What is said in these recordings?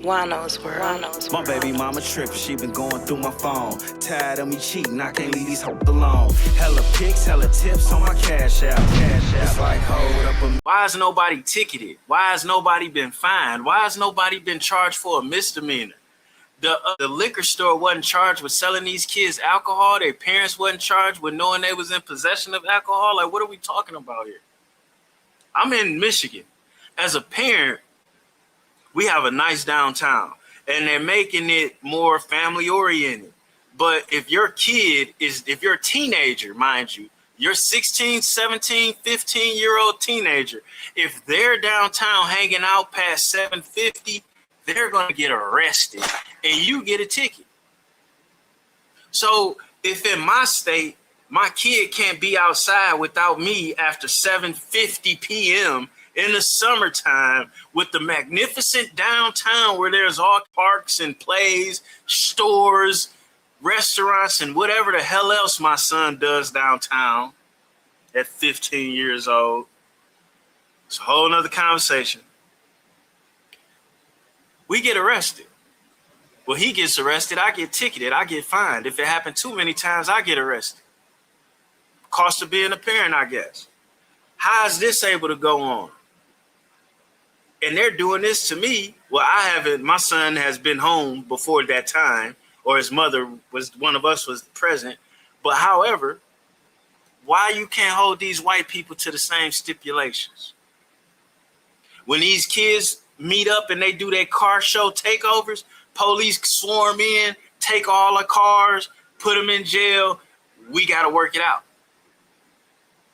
Juan-O's world. My baby mama trippin', she been going through my phone. Tired of me cheating, I can't leave these hoes alone. Hella pics, hella tips on my cash app. It's like, hold up. Why has nobody ticketed? Why has nobody been fined? Why has nobody been charged for a misdemeanor? The liquor store wasn't charged with selling these kids alcohol. Their parents wasn't charged with knowing they was in possession of alcohol. Like, what are we talking about here? I'm in Michigan. As a parent, we have a nice downtown, and they're making it more family oriented. But if you're a teenager, mind you, you're 16, 17, 15-year-old teenager, if they're downtown hanging out past 7:50, they're going to get arrested and you get a ticket. So if in my state, my kid can't be outside without me after 7:50 p.m. in the summertime with the magnificent downtown where there's all parks and plays, stores, restaurants, and whatever the hell else my son does downtown at 15 years old. It's a whole nother conversation. We get arrested. Well, he gets arrested, I get ticketed, I get fined. If it happened too many times, I get arrested. Cost of being a parent, I guess. How is this able to go on? And they're doing this to me. Well, I haven't, my son has been home before that time, or his mother was, one of us was present. But however, why you can't hold these white people to the same stipulations? When these kids meet up and they do their car show takeovers, police swarm in, take all the cars, put them in jail. We got to work it out.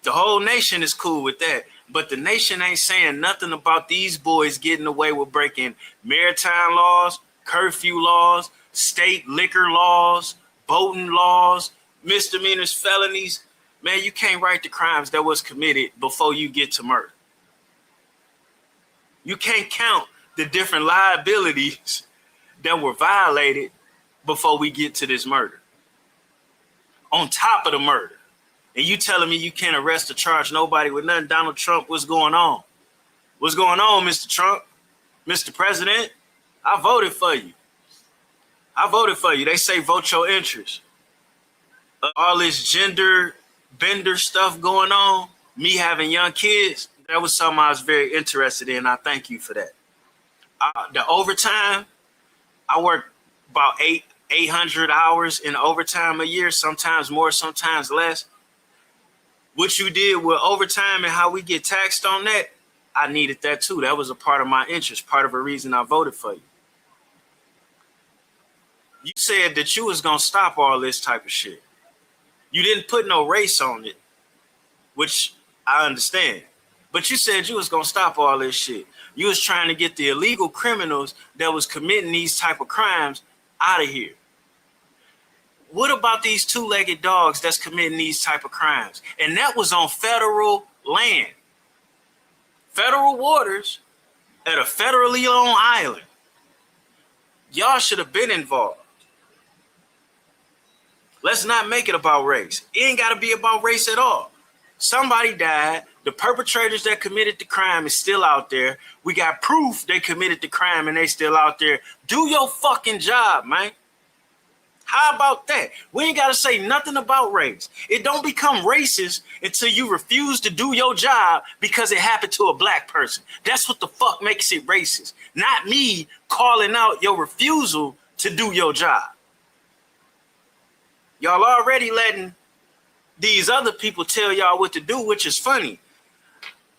The whole nation is cool with that. But the nation ain't saying nothing about these boys getting away with breaking maritime laws, curfew laws, state liquor laws, boating laws, misdemeanors, felonies. Man, you can't write the crimes that was committed before you get to murder. You can't count the different liabilities that were violated before we get to this murder. On top of the murder. And you telling me you can't arrest or charge nobody with nothing? Donald Trump, what's going on? What's going on, Mr. Trump? Mr. President, I voted for you. I voted for you. They say vote your interest. All this gender bender stuff going on, me having young kids, that was something I was very interested in. I thank you for that. The overtime, I work about 800 hours in overtime a year, sometimes more, sometimes less. What you did with overtime and how we get taxed on that, I needed that too. That was a part of my interest, part of a reason I voted for you. You said that you was going to stop all this type of shit. You didn't put no race on it, which I understand. But you said you was going to stop all this shit. You was trying to get the illegal criminals that was committing these type of crimes out of here. What about these two-legged dogs that's committing these type of crimes? And that was on federal land. Federal waters at a federally owned island. Y'all should have been involved. Let's not make it about race. It ain't got to be about race at all. Somebody died. The perpetrators that committed the crime is still out there. We got proof they committed the crime and they still out there. Do your fucking job, man. How about that? We ain't got to say nothing about race. It don't become racist until you refuse to do your job because it happened to a black person. That's what the fuck makes it racist. Not me calling out your refusal to do your job. Y'all already letting these other people tell y'all what to do, which is funny.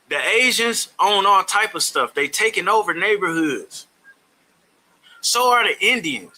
The Asians own all type of stuff. They taking over neighborhoods. So are the Indians.